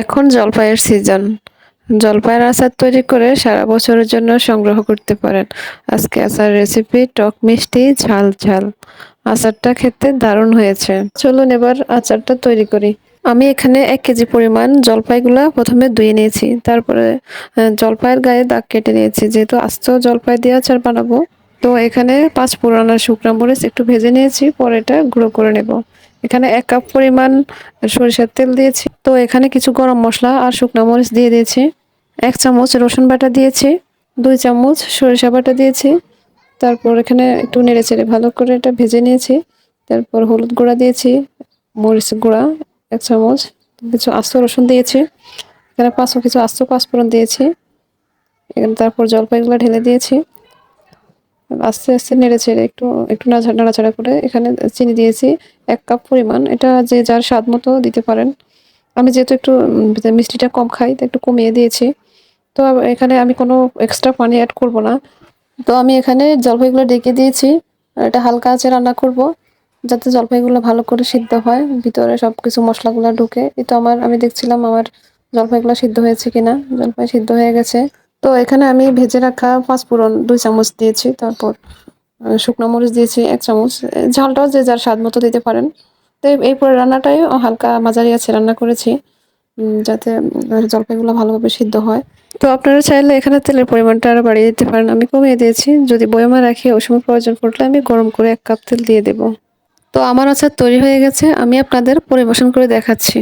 এখন জলপাইয়ের সিজন। জলপাইয়ের আচার তৈরি করে সারা বছরের জন্য সংগ্রহ করতে পারেন। আজকে আচার রেসিপি টক মিষ্টি ঝাল ঝাল। আচারটা খেতে দারুণ হয়েছে। চলুন এবার আচারটা তৈরি করি। আমি এখানে ১ কেজি পরিমাণ জলপাইগুলা প্রথমে ধুয়ে নিয়েছি। তারপরে জলপাইয়ের গায়ে দাগ কেটে নিয়েছি। যেহেতু আস্ত জলপাই দিয়ে আচার বানাবো, তো এখানে ৫ ফোড়ন আর শুকনা মরিচ একটু ভেজে নিয়েছি, পরে এটা গুঁড়ো করে নেব। এখানে ১ কাপ পরিমাণ সরিষার তেল দিয়েছি। তো এখানে কিছু গরম মসলা আর শুকনা মরিচ দিয়ে দিয়েছি। ১ চামচ রসুন বাটা দিয়েছি, ২ চামচ সরিষা বাটা দিয়েছি। তারপর এখানে একটু নেড়েচেড়ে ভালো করে এটা ভেজে নিয়েছি। তারপর হলুদ গুঁড়া দিয়েছি, মরিচ গুঁড়া ১ চামচ, কিছু আস্ত রসুন দিয়েছি। এখানে কিছু আস্ত পাঁচফোড়ন দিয়েছি। এখানে তারপর জলপাইগুলো ঢেলে দিয়েছি। আস্তে আস্তে নেড়েচেড়ে একটু একটু নাড়াচাড়া করে এখানে চিনি দিয়েছি ১ কাপ পরিমাণ। এটা যে যার স্বাদ মতো দিতে পারেন। আমি যেহেতু একটু মিষ্টিটা কম খাই, তো একটু কমিয়ে দিয়েছি। তো এখানে আমি কোনো এক্সট্রা পানি অ্যাড করব না। তো আমি এখানে জলপাইগুলো ঢেকে দিয়েছি। আর এটা হালকা আঁচে রান্না করব, যাতে জলপাইগুলো ভালো করে সিদ্ধ হয়, ভিতরে সবকিছু মশলাগুলো ঢুকে। এই তো আমি দেখছিলাম আমার জলপাইগুলো সিদ্ধ হয়েছে কিনা। জলপাই সিদ্ধ হয়ে গেছে। তো এখানে আমি ভেজে রাখা পাঁচফোড়ন ২ চামচ দিয়েছি। তারপর শুকনো মরিচ দিয়েছি ১ চামচ। ঝালটাও যে যার স্বাদ মতো দিতে পারেন। তো এই পুরো রান্নাটাই হালকা মাঝারি আঁচে রান্না করেছি, যাতে জলপাইগুলো ভালোভাবে সিদ্ধ হয়। তো আপনারা চাইলে এখানে তেলের পরিমাণটা আরো বাড়িয়ে দিতে পারেন। আমি কমিয়ে দিয়েছি। যদি বয়মে রাখি ওই সময় প্রয়োজন পড়লে আমি গরম করে ১ কাপ তেল দিয়ে দেব। তো আমার আচার তৈরি হয়ে গেছে। আমি আপনাদের পরিবেশন করে দেখাচ্ছি।